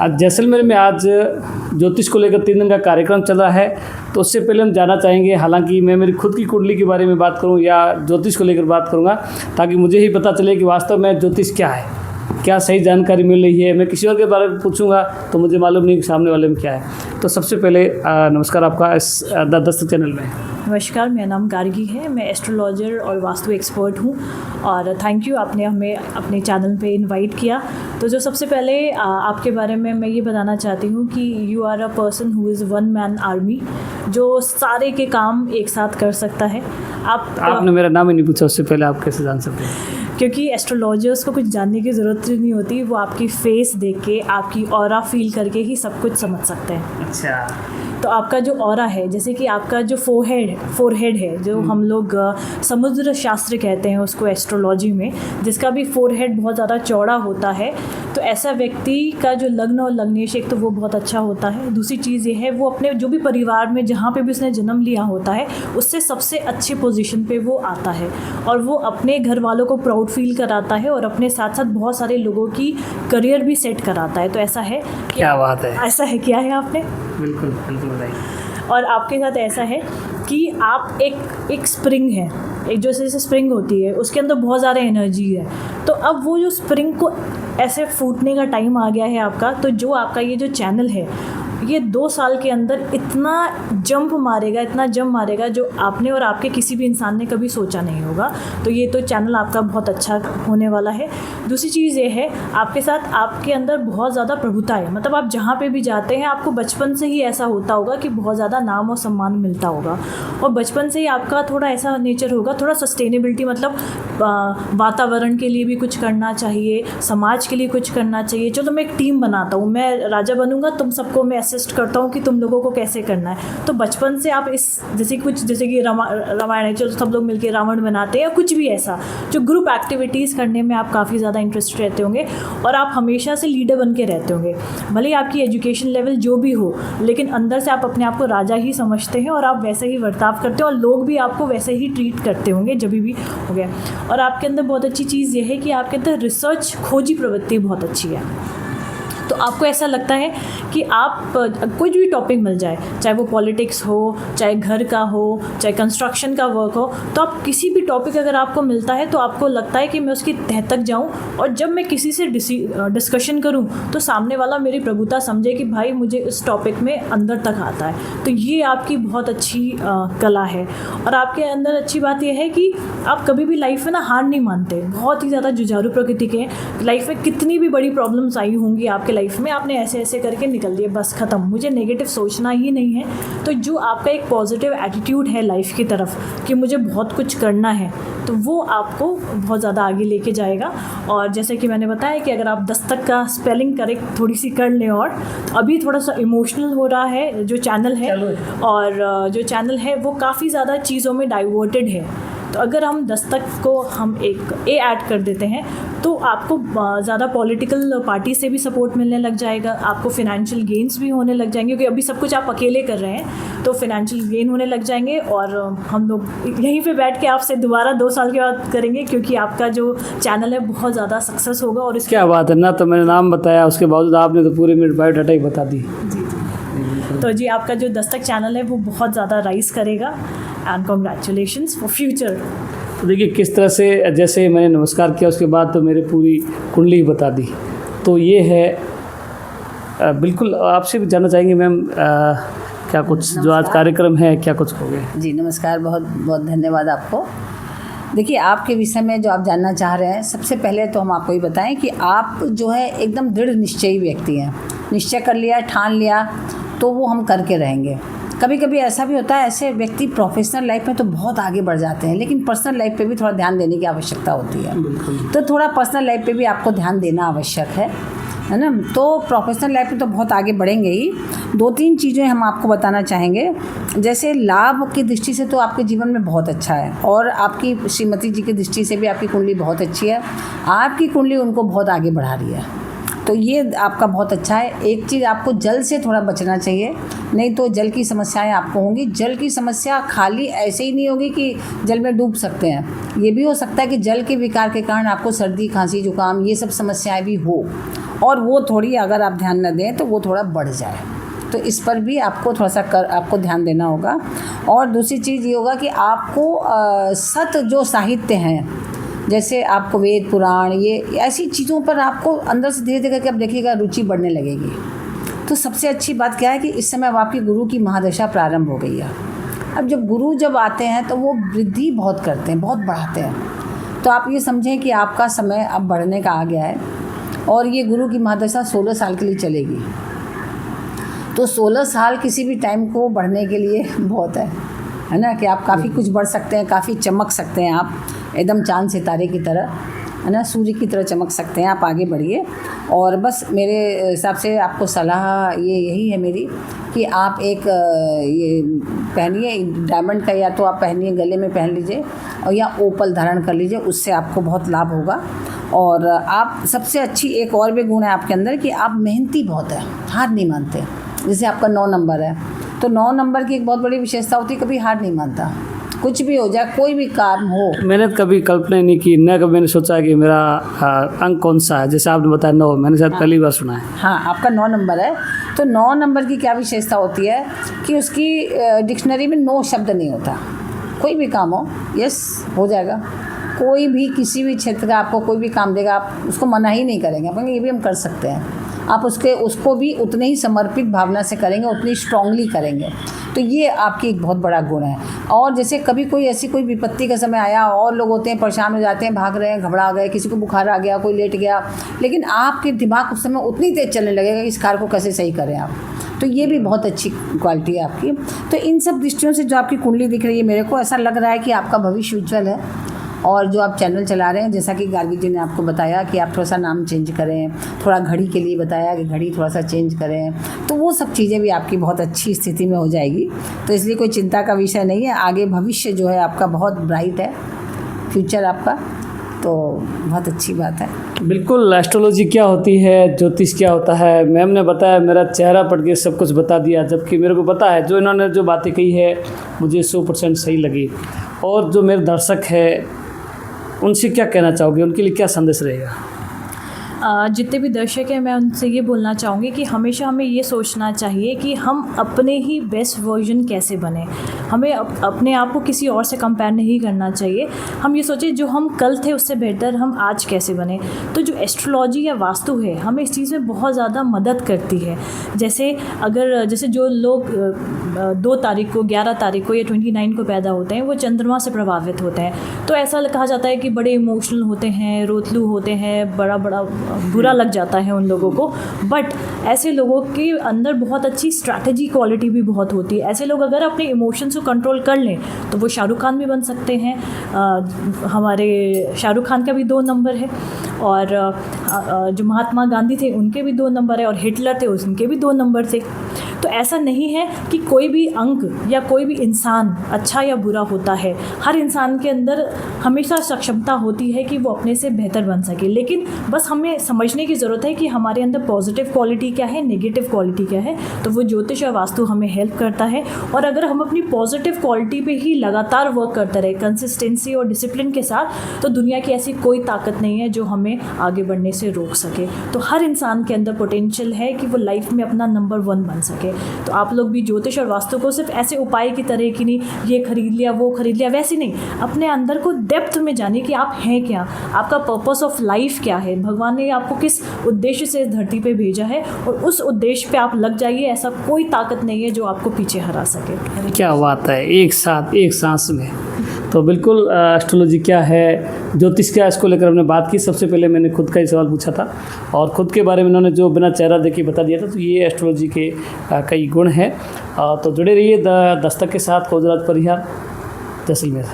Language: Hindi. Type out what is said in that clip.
आज जैसलमेर में आज ज्योतिष को लेकर 3 दिन का कार्यक्रम चल रहा है। तो उससे पहले हम जानना चाहेंगे, हालांकि मैं मेरी खुद की कुंडली के बारे में बात करूं या ज्योतिष को लेकर बात करूंगा, ताकि मुझे ही पता चले कि वास्तव में ज्योतिष क्या है, क्या सही जानकारी मिल रही है। मैं किसी और के बारे में पूछूंगा तो मुझे मालूम नहीं कि सामने वाले में क्या है। तो सबसे पहले नमस्कार आपका इस द दस्तक चैनल में। नमस्कार, मेरा नाम गार्गी है। मैं एस्ट्रोलॉजर और वास्तु एक्सपर्ट हूँ और थैंक यू, आपने हमें अपने चैनल पे इनवाइट किया। तो जो सबसे पहले आपके बारे में मैं ये बताना चाहती हूँ कि you are a person who is one man army, जो सारे के काम एक साथ कर सकता है। आपने मेरा नाम ही नहीं पूछा, उससे पहले आप कैसे जान सकते हैं? क्योंकि एस्ट्रोलॉजर्स को कुछ जानने की ज़रूरत नहीं होती, वो आपकी फेस देख के, आपकी ऑरा फील करके ही सब कुछ समझ सकते हैं। अच्छा, तो आपका जो ऑरा है, जैसे कि आपका जो फोरहेड है, जो हम लोग समुद्र शास्त्र कहते हैं उसको एस्ट्रोलॉजी में, जिसका भी फोरहेड बहुत ज़्यादा चौड़ा होता है, तो ऐसा व्यक्ति का जो लग्न और लग्नेश, एक तो वो बहुत अच्छा होता है। दूसरी चीज़ ये है, वो अपने जो भी परिवार में जहाँ पे भी उसने जन्म लिया होता है, उससे सबसे अच्छी पोजीशन पे वो आता है और वो अपने घर वालों को प्राउड फील कराता है और अपने साथ साथ बहुत सारे लोगों की करियर भी सेट कराता है। तो ऐसा है। क्या बात है, ऐसा है, क्या है आपने? बिल्कुल बिल्कुल बताइए। और आपके साथ ऐसा है कि आप एक स्प्रिंग है, एक जैसे स्प्रिंग होती है, उसके अंदर बहुत ज़्यादा एनर्जी है। तो अब वो जो स्प्रिंग को ऐसे फूटने का टाइम आ गया है आपका। तो जो आपका ये जो चैनल है, ये 2 साल के अंदर इतना जंप मारेगा जो आपने और आपके किसी भी इंसान ने कभी सोचा नहीं होगा। तो ये तो चैनल आपका बहुत अच्छा होने वाला है। दूसरी चीज़ ये है, आपके साथ आपके अंदर बहुत ज़्यादा प्रभुता है। मतलब आप जहाँ पे भी जाते हैं, आपको बचपन से ही ऐसा होता होगा कि बहुत ज़्यादा नाम और सम्मान मिलता होगा। और बचपन से ही आपका थोड़ा ऐसा नेचर होगा, थोड़ा सस्टेनेबिलिटी, मतलब वातावरण के लिए भी कुछ करना चाहिए, समाज के लिए कुछ करना चाहिए। चलो मैं एक टीम बनाता हूँ, मैं राजा बनूंगा, तुम सबको मैं असिस्ट करता हूँ कि तुम लोगों को कैसे करना है। तो बचपन से आप इस जैसे कि रामायण है, चलो सब लोग मिलकर रावण बनाते हैं, या कुछ भी ऐसा जो ग्रुप एक्टिविटीज़ करने में आप काफ़ी ज़्यादा इंटरेस्ट रहते होंगे और आप हमेशा से लीडर बन के रहते होंगे। भले ही आपकी एजुकेशन लेवल जो भी हो, लेकिन अंदर से आप अपने आप को राजा ही समझते हैं और आप वैसे ही बर्ताव करते हो और लोग भी आपको वैसे ही ट्रीट करते होंगे जब भी हो गया। और आपके अंदर बहुत अच्छी चीज़ ये है कि आपके अंदर रिसर्च, खोजी प्रवृत्ति बहुत अच्छी है। तो आपको ऐसा लगता है कि आप कोई भी टॉपिक मिल जाए, चाहे वो पॉलिटिक्स हो, चाहे घर का हो, चाहे कंस्ट्रक्शन का वर्क हो, तो आप किसी भी टॉपिक अगर आपको मिलता है तो आपको लगता है कि मैं उसकी तह तक जाऊं और जब मैं किसी से डिस्कशन करूं तो सामने वाला मेरी प्रभुता समझे कि भाई मुझे इस टॉपिक में अंदर तक आता है। तो ये आपकी बहुत अच्छी कला है। और आपके अंदर अच्छी बात यह है कि आप कभी भी लाइफ में ना हार नहीं मानते, बहुत ही ज़्यादा जुझारू प्रकृति के हैं। लाइफ में कितनी भी बड़ी प्रॉब्लम्स आई होंगी आपके लाइफ में, आपने ऐसे ऐसे करके निकल दिए, बस ख़त्म, मुझे नेगेटिव सोचना ही नहीं है। तो जो आपका एक पॉजिटिव एटीट्यूड है लाइफ की तरफ कि मुझे बहुत कुछ करना है, तो वो आपको बहुत ज़्यादा आगे लेके जाएगा। और जैसे कि मैंने बताया कि अगर आप दस्तक का स्पेलिंग करेक्ट थोड़ी सी कर लें, और अभी थोड़ा सा इमोशनल हो रहा है जो चैनल है, और जो चैनल है वो काफ़ी ज़्यादा चीज़ों में डाइवर्टेड है। तो अगर हम दस्तक को हम एक ए ऐड कर देते हैं तो आपको ज़्यादा पॉलिटिकल पार्टी से भी सपोर्ट मिलने लग जाएगा, आपको फिनेंशियल गेन्स भी होने लग जाएंगे, क्योंकि अभी सब कुछ आप अकेले कर रहे हैं, तो फिनेंशियल गेन होने लग जाएंगे। और हम लोग यहीं पे बैठ के आपसे दोबारा 2 साल के बाद करेंगे, क्योंकि आपका जो चैनल है बहुत ज़्यादा सक्सेस होगा। और क्या बात है ना, तो मैंने नाम बताया, उसके बावजूद आपने तो पूरी मेरी बायोडाटा ही बता दी। जी, तो जी आपका जो दस्तक चैनल है वो बहुत ज़्यादा राइज करेगा एंड कॉन्ग्रेचुलेशंस फॉर फ्यूचर। तो देखिए किस तरह से, जैसे मैंने नमस्कार किया उसके बाद तो मेरी पूरी कुंडली ही बता दी। तो ये है बिल्कुल। आपसे भी जानना चाहेंगे मैम, क्या कुछ जो आज कार्यक्रम है, क्या कुछ हो गया? जी नमस्कार, बहुत बहुत धन्यवाद आपको। देखिए आपके विषय में जो आप जानना चाह रहे हैं, सबसे पहले तो हम आपको ये बताएं कि आप जो है एकदम दृढ़ निश्चयी व्यक्ति हैं। निश्चय कर लिया, ठान लिया, तो वो हम करके रहेंगे। कभी कभी ऐसा भी होता है, ऐसे व्यक्ति प्रोफेशनल लाइफ में तो बहुत आगे बढ़ जाते हैं, लेकिन पर्सनल लाइफ पे भी थोड़ा ध्यान देने की आवश्यकता होती है। तो थोड़ा पर्सनल लाइफ पे भी आपको ध्यान देना आवश्यक है ना। तो प्रोफेशनल लाइफ में तो बहुत आगे बढ़ेंगे ही। 2-3 चीज़ें हम आपको बताना चाहेंगे। जैसे लाभ की दृष्टि से तो आपके जीवन में बहुत अच्छा है, और आपकी श्रीमती जी की दृष्टि से भी आपकी कुंडली बहुत अच्छी है। आपकी कुंडली उनको बहुत आगे बढ़ा रही है, तो ये आपका बहुत अच्छा है। एक चीज़, आपको जल से थोड़ा बचना चाहिए, नहीं तो जल की समस्याएं आपको होंगी। जल की समस्या खाली ऐसे ही नहीं होगी कि जल में डूब सकते हैं, ये भी हो सकता है कि जल के विकार के कारण आपको सर्दी, खांसी, जुकाम, ये सब समस्याएं भी हो। और वो थोड़ी अगर आप ध्यान न दें तो वो थोड़ा बढ़ जाए। तो इस पर भी आपको थोड़ा सा आपको ध्यान देना होगा। और दूसरी चीज़ ये होगा कि आपको सत जो साहित्य हैं, जैसे आपको वेद पुराण, ये ऐसी चीज़ों पर आपको अंदर से धीरे धीरे करके आप देखिएगा रुचि बढ़ने लगेगी। तो सबसे अच्छी बात क्या है कि इस समय अब आपकी गुरु की महादशा प्रारंभ हो गई है। अब जब गुरु जब आते हैं तो वो वृद्धि बहुत करते हैं, बहुत बढ़ाते हैं। तो आप ये समझें कि आपका समय अब बढ़ने का आ गया है और ये गुरु की महादशा 16 साल के लिए चलेगी। तो 16 साल किसी भी टाइम को बढ़ने के लिए बहुत है ना, कि आप काफ़ी कुछ बढ़ सकते हैं, काफ़ी चमक सकते हैं, आप एकदम चाँद सितारे की तरह, है ना, सूर्य की तरह चमक सकते हैं। आप आगे बढ़िए। और बस मेरे हिसाब से आपको सलाह यही है मेरी कि आप एक ये पहनिए डायमंड का, या तो आप पहनिए गले में पहन लीजिए और या ओपल धारण कर लीजिए, उससे आपको बहुत लाभ होगा। और आप सबसे अच्छी एक और भी गुण है आपके अंदर कि आप मेहनती बहुत है, हार नहीं मानते। जैसे आपका 9 नंबर है, तो 9 नंबर की एक बहुत बड़ी विशेषता होती है, कभी हार नहीं मानता, कुछ भी हो जाए, कोई भी काम हो। मैंने कभी कल्पना ही नहीं की, न कभी मैंने सोचा कि मेरा अंक कौन सा है। जैसे आपने बताया 9, मैंने शायद पहली बार सुना है। हाँ, आपका 9 नंबर है। तो 9 नंबर की क्या विशेषता होती है कि उसकी डिक्शनरी में नो शब्द नहीं होता। कोई भी काम हो, यस हो जाएगा। कोई भी किसी भी क्षेत्र का आपको कोई भी काम देगा, आप उसको मना ही नहीं करेंगे, आप कहेंगे ये भी हम कर सकते हैं। आप उसको भी उतने ही समर्पित भावना से करेंगे, उतनी स्ट्रांगली करेंगे। तो ये आपकी एक बहुत बड़ा गुण है। और जैसे कभी कोई ऐसी कोई विपत्ति का समय आया और लोग होते हैं परेशान हो जाते हैं, भाग रहे हैं, घबरा गए, किसी को बुखार आ गया, कोई लेट गया, लेकिन आपके दिमाग उस समय उतनी तेज़ चलने लगेगा कि इस कार को कैसे सही करें आप। तो ये भी बहुत अच्छी क्वालिटी है आपकी। तो इन सब दृष्टियों से जो आपकी कुंडली दिख रही है, मेरे को ऐसा लग रहा है कि आपका भविष्य उज्ज्वल है। और जो आप चैनल चला रहे हैं, जैसा कि गार्गी जी ने आपको बताया कि आप थोड़ा सा नाम चेंज करें, थोड़ा घड़ी के लिए बताया कि घड़ी थोड़ा सा चेंज करें, तो वो सब चीज़ें भी आपकी बहुत अच्छी स्थिति में हो जाएगी। तो इसलिए कोई चिंता का विषय नहीं है। आगे भविष्य जो है आपका बहुत ब्राइट है, फ्यूचर आपका, तो बहुत अच्छी बात है। बिल्कुल। एस्ट्रोलॉजी क्या होती है, ज्योतिष क्या होता है, मैम ने बताया, मेरा चेहरा पढ़ के सब कुछ बता दिया। जबकि मेरे को पता है, जो इन्होंने जो बातें कही है मुझे 100% सही लगी। और जो मेरे दर्शक है उनसे क्या कहना चाहोगे, उनके लिए क्या संदेश रहेगा? जितने भी दर्शक हैं, मैं उनसे ये बोलना चाहूँगी कि हमेशा हमें ये सोचना चाहिए कि हम अपने ही बेस्ट वर्जन कैसे बने। हमें अपने आप को किसी और से कंपेयर नहीं करना चाहिए। हम ये सोचें जो हम कल थे उससे बेहतर हम आज कैसे बने। तो जो एस्ट्रोलॉजी या वास्तु है हमें इस चीज़ में बहुत ज़्यादा मदद करती है। जैसे जो लोग 2 तारीख को, 11 तारीख को या 29 को पैदा होते हैं, वो चंद्रमा से प्रभावित होते हैं। तो ऐसा कहा जाता है कि बड़े इमोशनल होते हैं, रोतलू होते हैं, बड़ा बुरा लग जाता है उन लोगों को। बट ऐसे लोगों के अंदर बहुत अच्छी स्ट्रैटेजी क्वालिटी भी बहुत होती है। ऐसे लोग अगर अपने इमोशंस को कंट्रोल कर लें तो वो शाहरुख खान भी बन सकते हैं। हमारे शाहरुख खान का भी 2 नंबर है, और जो महात्मा गांधी थे उनके भी 2 नंबर है, और हिटलर थे उनके भी 2 नंबर थे। तो ऐसा नहीं है कि कोई भी अंक या कोई भी इंसान अच्छा या बुरा होता है। हर इंसान के अंदर हमेशा सक्षमता होती है कि वो अपने से बेहतर बन सके। लेकिन बस हमें समझने की ज़रूरत है कि हमारे अंदर पॉजिटिव क्वालिटी क्या है, नेगेटिव क्वालिटी क्या है। तो वो ज्योतिष और वास्तु हमें हेल्प करता है। और अगर हम अपनी पॉजिटिव क्वालिटी पे ही लगातार वर्क करते रहे, कंसिस्टेंसी और डिसिप्लिन के साथ, तो दुनिया की ऐसी कोई ताकत नहीं है जो हमें आगे बढ़ने से रोक सके। तो हर इंसान के अंदर पोटेंशियल है कि वो लाइफ में अपना नंबर 1 बन सके। तो आप लोग भी ज्योतिष और वास्तु को सिर्फ ऐसे उपाय की तरह कि नहीं ये खरीद लिया वो खरीद लिया, वैसे नहीं, अपने अंदर को डेप्थ में जानिए कि आप हैं क्या, आपका पर्पस ऑफ लाइफ क्या है, भगवान ने आपको किस उद्देश्य से इस धरती पे भेजा है, और उस उद्देश्य पे आप लग जाइए। ऐसा कोई ताकत नहीं है जो आपको पीछे हरा सके। क्या बात है, एक साथ एक सांस में। तो बिल्कुल एस्ट्रोलॉजी क्या है, ज्योतिष क्या है, इसको लेकर हमने बात की। सबसे पहले मैंने खुद का ही सवाल पूछा था और खुद के बारे में उन्होंने जो बिना चेहरा देखे बता दिया था। तो ये एस्ट्रोलॉजी के कई गुण हैं। तो जुड़े रहिए दस्तक के साथ, कोजराज परिहार, जैसलमेर।